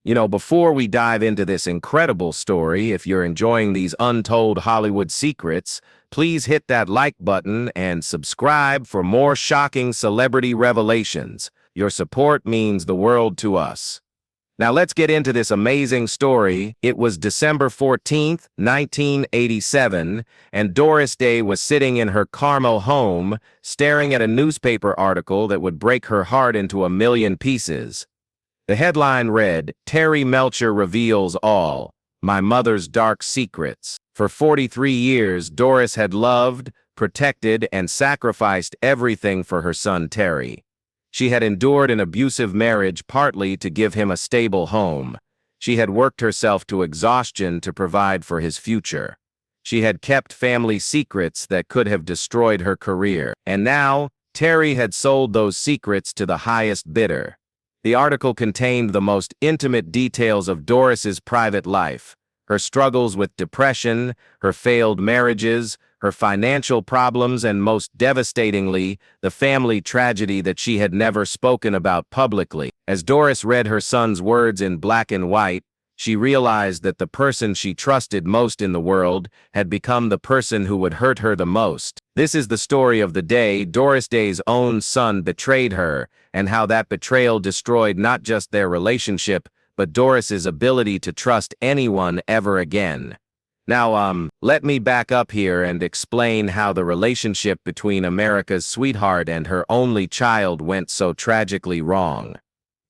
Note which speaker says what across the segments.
Speaker 1: Before we dive into this incredible story, if you're enjoying these untold Hollywood secrets, please hit that like button and subscribe for more shocking celebrity revelations. Your support means the world to us. Now let's get into this amazing story. It was December 14th, 1987, and Doris Day was sitting in her Carmel home, staring at a newspaper article that would break her heart into a million pieces. The headline read, "Terry Melcher reveals all, my mother's dark secrets." For 43 years, Doris had loved, protected, and sacrificed everything for her son Terry. She had endured an abusive marriage partly to give him a stable home. She had worked herself to exhaustion to provide for his future. She had kept family secrets that could have destroyed her career. And now, Terry had sold those secrets to the highest bidder. The article contained the most intimate details of Doris's private life, her struggles with depression, her failed marriages, her financial problems, and most devastatingly, the family tragedy that she had never spoken about publicly. As Doris read her son's words in black and white, she realized that the person she trusted most in the world had become the person who would hurt her the most. This is the story of the day Doris Day's own son betrayed her, and how that betrayal destroyed not just their relationship, but Doris's ability to trust anyone ever again. Now, let me back up here and explain how the relationship between America's sweetheart and her only child went so tragically wrong.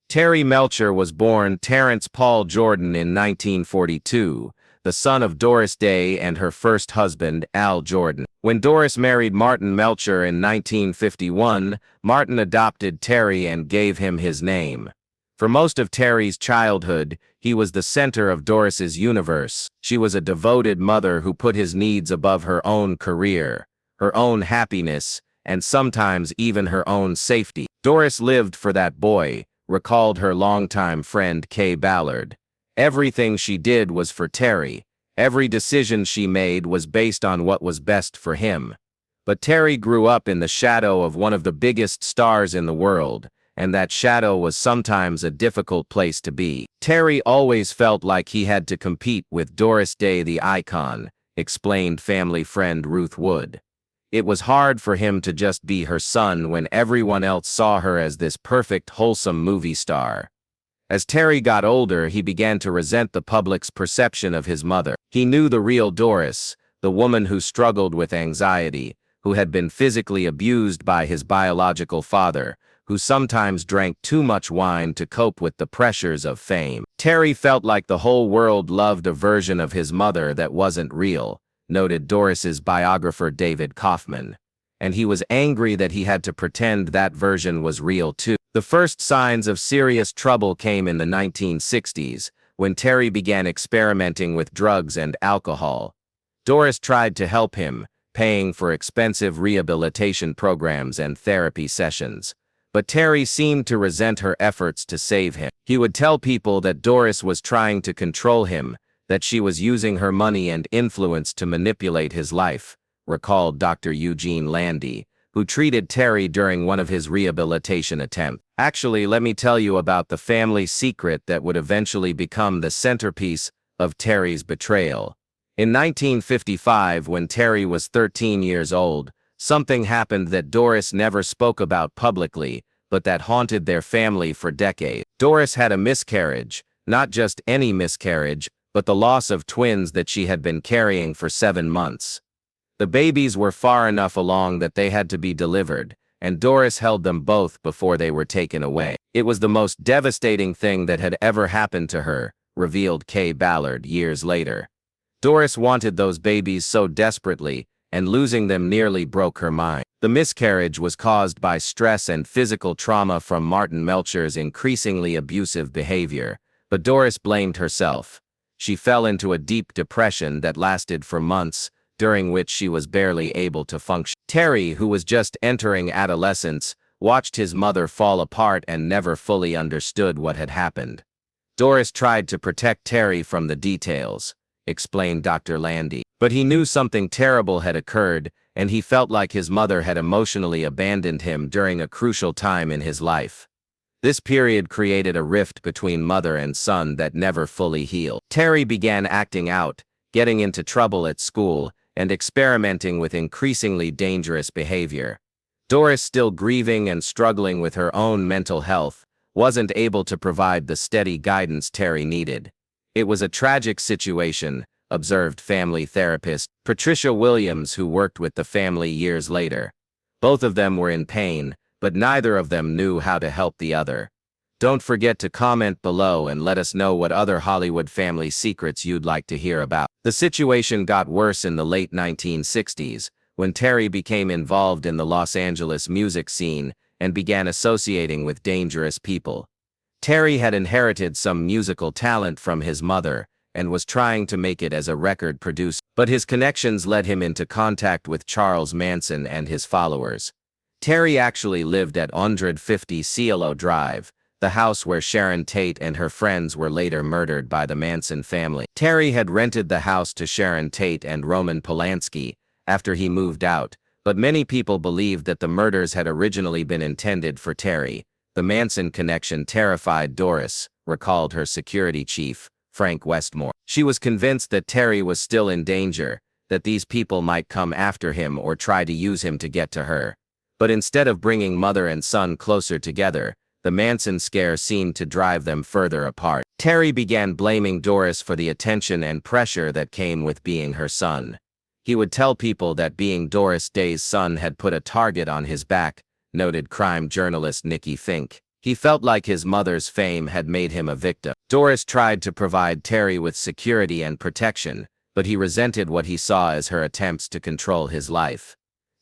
Speaker 1: Terry Melcher was born Terrence Paul Jordan in 1942, the son of Doris Day and her first husband, Al Jordan. When Doris married Martin Melcher in 1951, Martin adopted Terry and gave him his name. For most of Terry's childhood, he was the center of Doris's universe. She was a devoted mother who put his needs above her own career, her own happiness, and sometimes even her own safety. Doris lived for that boy, recalled her longtime friend Kay Ballard. Everything she did was for Terry. Every decision she made was based on what was best for him. But Terry grew up in the shadow of one of the biggest stars in the world, and that shadow was sometimes a difficult place to be. Terry always felt like he had to compete with Doris Day the icon, explained family friend Ruth Wood. It was hard for him to just be her son when everyone else saw her as this perfect, wholesome movie star. As Terry got older, he began to resent the public's perception of his mother. He knew the real Doris, the woman who struggled with anxiety, who had been physically abused by his biological father, who sometimes drank too much wine to cope with the pressures of fame. Terry felt like the whole world loved a version of his mother that wasn't real, noted Doris's biographer David Kaufman. And he was angry that he had to pretend that version was real too. The first signs of serious trouble came in the 1960s, when Terry began experimenting with drugs and alcohol. Doris tried to help him, paying for expensive rehabilitation programs and therapy sessions. But Terry seemed to resent her efforts to save him. He would tell people that Doris was trying to control him, that she was using her money and influence to manipulate his life, recalled Dr. Eugene Landy, who treated Terry during one of his rehabilitation attempts. Actually, let me tell you about the family secret that would eventually become the centerpiece of Terry's betrayal. In 1955, when Terry was 13 years old, something happened that Doris never spoke about publicly, but that haunted their family for decades. Doris had a miscarriage, not just any miscarriage, but the loss of twins that she had been carrying for 7 months. The babies were far enough along that they had to be delivered, and Doris held them both before they were taken away. It was the most devastating thing that had ever happened to her, revealed Kay Ballard years later. Doris wanted those babies so desperately, and losing them nearly broke her mind. The miscarriage was caused by stress and physical trauma from Martin Melcher's increasingly abusive behavior, but Doris blamed herself. She fell into a deep depression that lasted for months, during which she was barely able to function. Terry, who was just entering adolescence, watched his mother fall apart and never fully understood what had happened. Doris tried to protect Terry from the details, explained Dr. Landy, but he knew something terrible had occurred, and he felt like his mother had emotionally abandoned him during a crucial time in his life. This period created a rift between mother and son that never fully healed. Terry began acting out, getting into trouble at school, and experimenting with increasingly dangerous behavior. Doris, still grieving and struggling with her own mental health, wasn't able to provide the steady guidance Terry needed. It was a tragic situation, observed family therapist Patricia Williams, who worked with the family years later. Both of them were in pain, but neither of them knew how to help the other. Don't forget to comment below and let us know what other Hollywood family secrets you'd like to hear about. The situation got worse in the late 1960s, when Terry became involved in the Los Angeles music scene and began associating with dangerous people. Terry had inherited some musical talent from his mother and was trying to make it as a record producer, but his connections led him into contact with Charles Manson and his followers. Terry actually lived at 150 Cielo Drive, the house where Sharon Tate and her friends were later murdered by the Manson family. Terry had rented the house to Sharon Tate and Roman Polanski after he moved out, but many people believed that the murders had originally been intended for Terry. The Manson connection terrified Doris, recalled her security chief, Frank Westmore. She was convinced that Terry was still in danger, that these people might come after him or try to use him to get to her. But instead of bringing mother and son closer together, the Manson scare seemed to drive them further apart. Terry began blaming Doris for the attention and pressure that came with being her son. He would tell people that being Doris Day's son had put a target on his back, noted crime journalist Nikki Fink. He felt like his mother's fame had made him a victim. Doris tried to provide Terry with security and protection, but he resented what he saw as her attempts to control his life.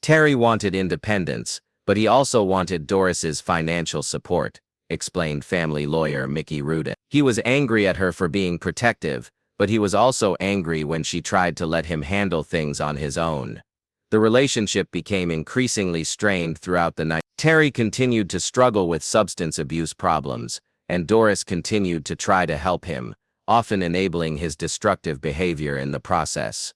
Speaker 1: Terry wanted independence, but he also wanted Doris's financial support, explained family lawyer Mickey Rudin. He was angry at her for being protective, but he was also angry when she tried to let him handle things on his own. The relationship became increasingly strained throughout the night. Terry continued to struggle with substance abuse problems, and Doris continued to try to help him, often enabling his destructive behavior in the process.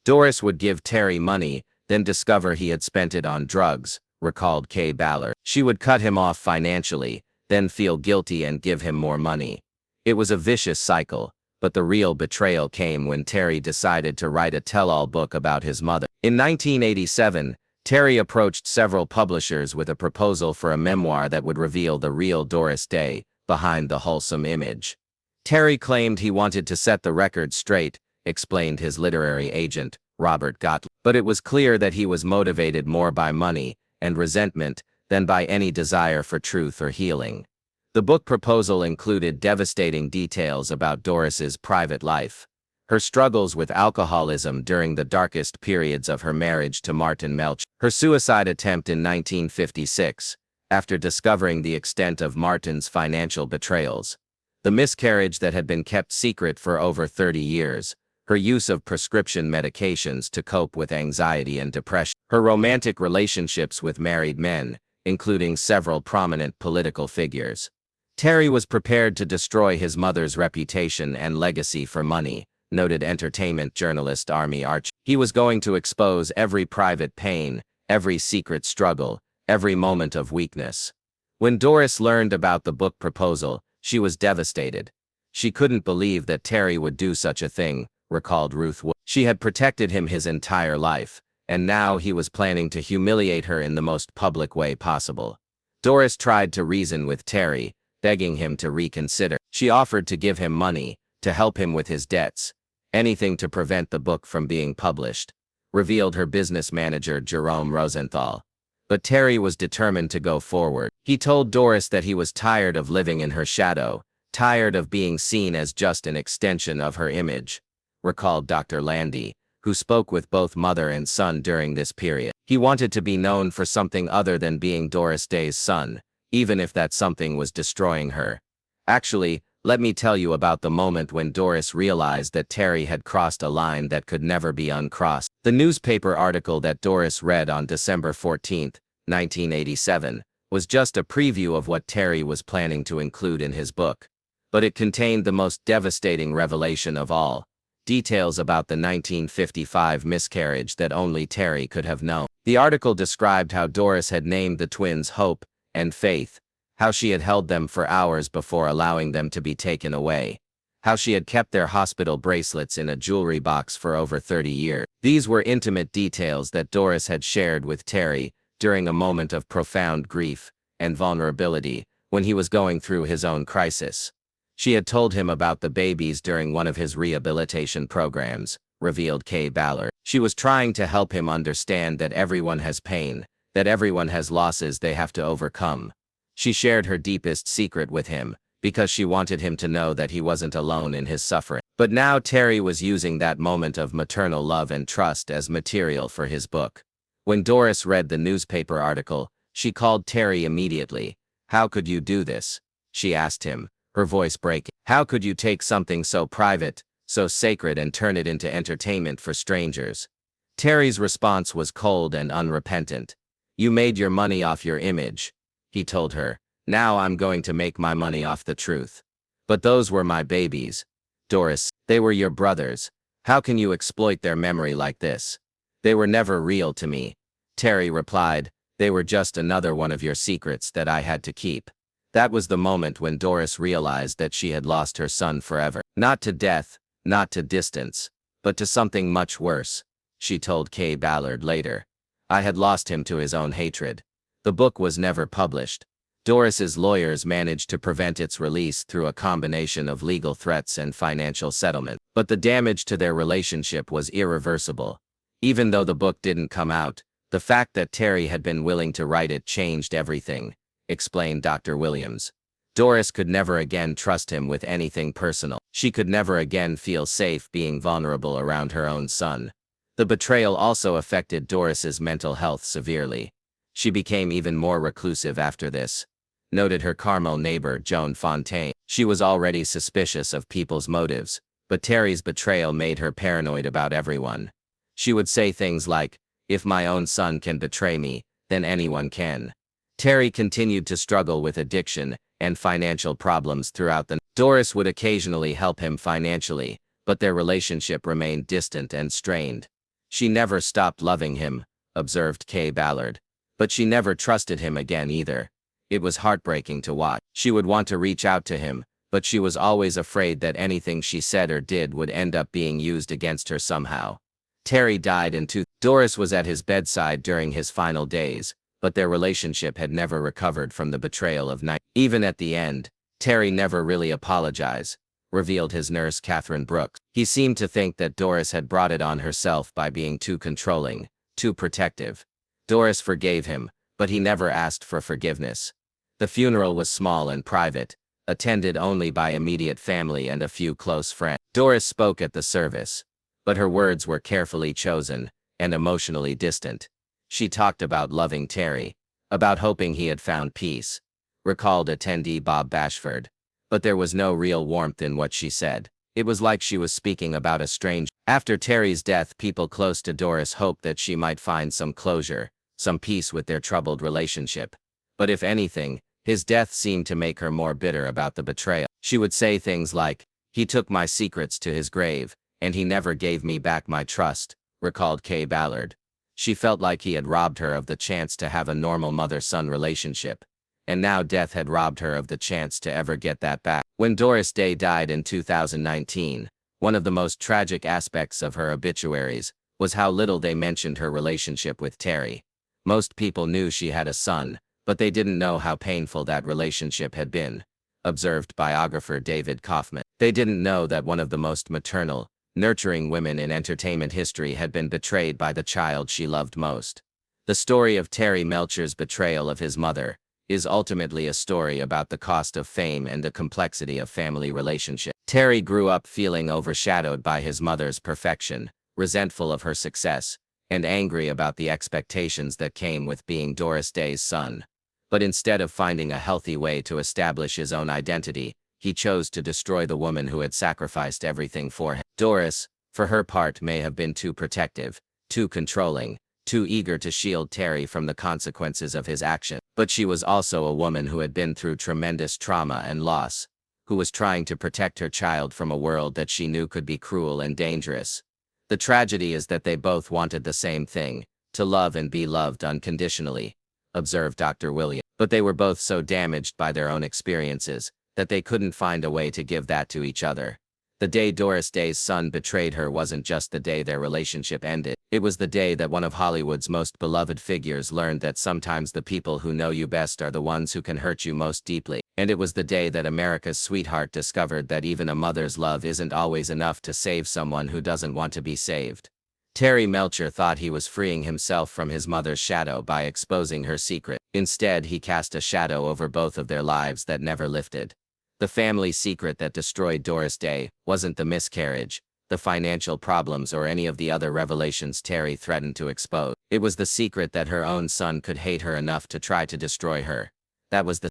Speaker 1: Doris would give Terry money, then discover he had spent it on drugs, recalled Kay Ballard. She would cut him off financially, then feel guilty and give him more money. It was a vicious cycle, but the real betrayal came when Terry decided to write a tell-all book about his mother. In 1987, Terry approached several publishers with a proposal for a memoir that would reveal the real Doris Day behind the wholesome image. Terry claimed he wanted to set the record straight, explained his literary agent, Robert Gottlieb. But it was clear that he was motivated more by money and resentment than by any desire for truth or healing. The book proposal included devastating details about Doris's private life, her struggles with alcoholism during the darkest periods of her marriage to Martin Melcher, her suicide attempt in 1956, after discovering the extent of Martin's financial betrayals, the miscarriage that had been kept secret for over 30 years, her use of prescription medications to cope with anxiety and depression, her romantic relationships with married men, including several prominent political figures. Terry was prepared to destroy his mother's reputation and legacy for money, noted entertainment journalist Army Archer. He was going to expose every private pain, every secret struggle, every moment of weakness. When Doris learned about the book proposal, she was devastated. She couldn't believe that Terry would do such a thing, recalled Ruth Wood. She had protected him his entire life, and now he was planning to humiliate her in the most public way possible. Doris tried to reason with Terry, begging him to reconsider. She offered to give him money, to help him with his debts, anything to prevent the book from being published, revealed her business manager Jerome Rosenthal. But Terry was determined to go forward. He told Doris that he was tired of living in her shadow, tired of being seen as just an extension of her image, recalled Dr. Landy, who spoke with both mother and son during this period. He wanted to be known for something other than being Doris Day's son, even if that something was destroying her. Actually, let me tell you about the moment when Doris realized that Terry had crossed a line that could never be uncrossed. The newspaper article that Doris read on December 14, 1987, was just a preview of what Terry was planning to include in his book. But it contained the most devastating revelation of all, details about the 1955 miscarriage that only Terry could have known. The article described how Doris had named the twins Hope and Faith, how she had held them for hours before allowing them to be taken away, how she had kept their hospital bracelets in a jewelry box for over 30 years. These were intimate details that Doris had shared with Terry during a moment of profound grief and vulnerability when he was going through his own crisis. She had told him about the babies during one of his rehabilitation programs, revealed Kay Ballard. She was trying to help him understand that everyone has pain, that everyone has losses they have to overcome. She shared her deepest secret with him, because she wanted him to know that he wasn't alone in his suffering. But now Terry was using that moment of maternal love and trust as material for his book. When Doris read the newspaper article, she called Terry immediately. "How could you do this?" she asked him, her voice breaking. "How could you take something so private, so sacred, and turn it into entertainment for strangers?" Terry's response was cold and unrepentant. "You made your money off your image," he told her. "Now I'm going to make my money off the truth." "But those were my babies, Doris. They were your brothers. How can you exploit their memory like this?" "They were never real to me," Terry replied. "They were just another one of your secrets that I had to keep." That was the moment when Doris realized that she had lost her son forever. Not to death, not to distance, but to something much worse, she told Kay Ballard later. "I had lost him to his own hatred." The book was never published. Doris's lawyers managed to prevent its release through a combination of legal threats and financial settlement. But the damage to their relationship was irreversible. Even though the book didn't come out, the fact that Terry had been willing to write it changed everything, explained Dr. Williams. Doris could never again trust him with anything personal. She could never again feel safe being vulnerable around her own son. The betrayal also affected Doris's mental health severely. She became even more reclusive after this, noted her Carmel neighbor Joan Fontaine. She was already suspicious of people's motives, but Terry's betrayal made her paranoid about everyone. She would say things like, "If my own son can betray me, then anyone can." Terry continued to struggle with addiction and financial problems throughout the night. Doris would occasionally help him financially, but their relationship remained distant and strained. "She never stopped loving him," observed Kay Ballard. "But she never trusted him again either. It was heartbreaking to watch. She would want to reach out to him, but she was always afraid that anything she said or did would end up being used against her somehow." Terry died in 2000. Doris was at his bedside during his final days, but their relationship had never recovered from the betrayal of night. Even at the end, Terry never really apologized, revealed his nurse Catherine Brooks. He seemed to think that Doris had brought it on herself by being too controlling, too protective. Doris forgave him, but he never asked for forgiveness. The funeral was small and private, attended only by immediate family and a few close friends. Doris spoke at the service, but her words were carefully chosen and emotionally distant. She talked about loving Terry, about hoping he had found peace, recalled attendee Bob Bashford. But there was no real warmth in what she said. It was like she was speaking about a stranger. After Terry's death, people close to Doris hoped that she might find some closure, some peace with their troubled relationship. But if anything, his death seemed to make her more bitter about the betrayal. She would say things like, "He took my secrets to his grave, and he never gave me back my trust," recalled Kay Ballard. She felt like he had robbed her of the chance to have a normal mother-son relationship, and now death had robbed her of the chance to ever get that back. When Doris Day died in 2019, one of the most tragic aspects of her obituaries was how little they mentioned her relationship with Terry. Most people knew she had a son, but they didn't know how painful that relationship had been, observed biographer David Kaufman. They didn't know that one of the most maternal, nurturing women in entertainment history had been betrayed by the child she loved most. The story of Terry Melcher's betrayal of his mother is ultimately a story about the cost of fame and the complexity of family relationships. Terry grew up feeling overshadowed by his mother's perfection, resentful of her success, and angry about the expectations that came with being Doris Day's son. But instead of finding a healthy way to establish his own identity, he chose to destroy the woman who had sacrificed everything for him. Doris, for her part, may have been too protective, too controlling, too eager to shield Terry from the consequences of his action. But she was also a woman who had been through tremendous trauma and loss, who was trying to protect her child from a world that she knew could be cruel and dangerous. The tragedy is that they both wanted the same thing, to love and be loved unconditionally, observed Dr. Williams. But they were both so damaged by their own experiences that they couldn't find a way to give that to each other. The day Doris Day's son betrayed her wasn't just the day their relationship ended. It was the day that one of Hollywood's most beloved figures learned that sometimes the people who know you best are the ones who can hurt you most deeply. And it was the day that America's sweetheart discovered that even a mother's love isn't always enough to save someone who doesn't want to be saved. Terry Melcher thought he was freeing himself from his mother's shadow by exposing her secret. Instead, he cast a shadow over both of their lives that never lifted. The family secret that destroyed Doris Day wasn't the miscarriage, the financial problems, or any of the other revelations Terry threatened to expose. It was the secret that her own son could hate her enough to try to destroy her. That was the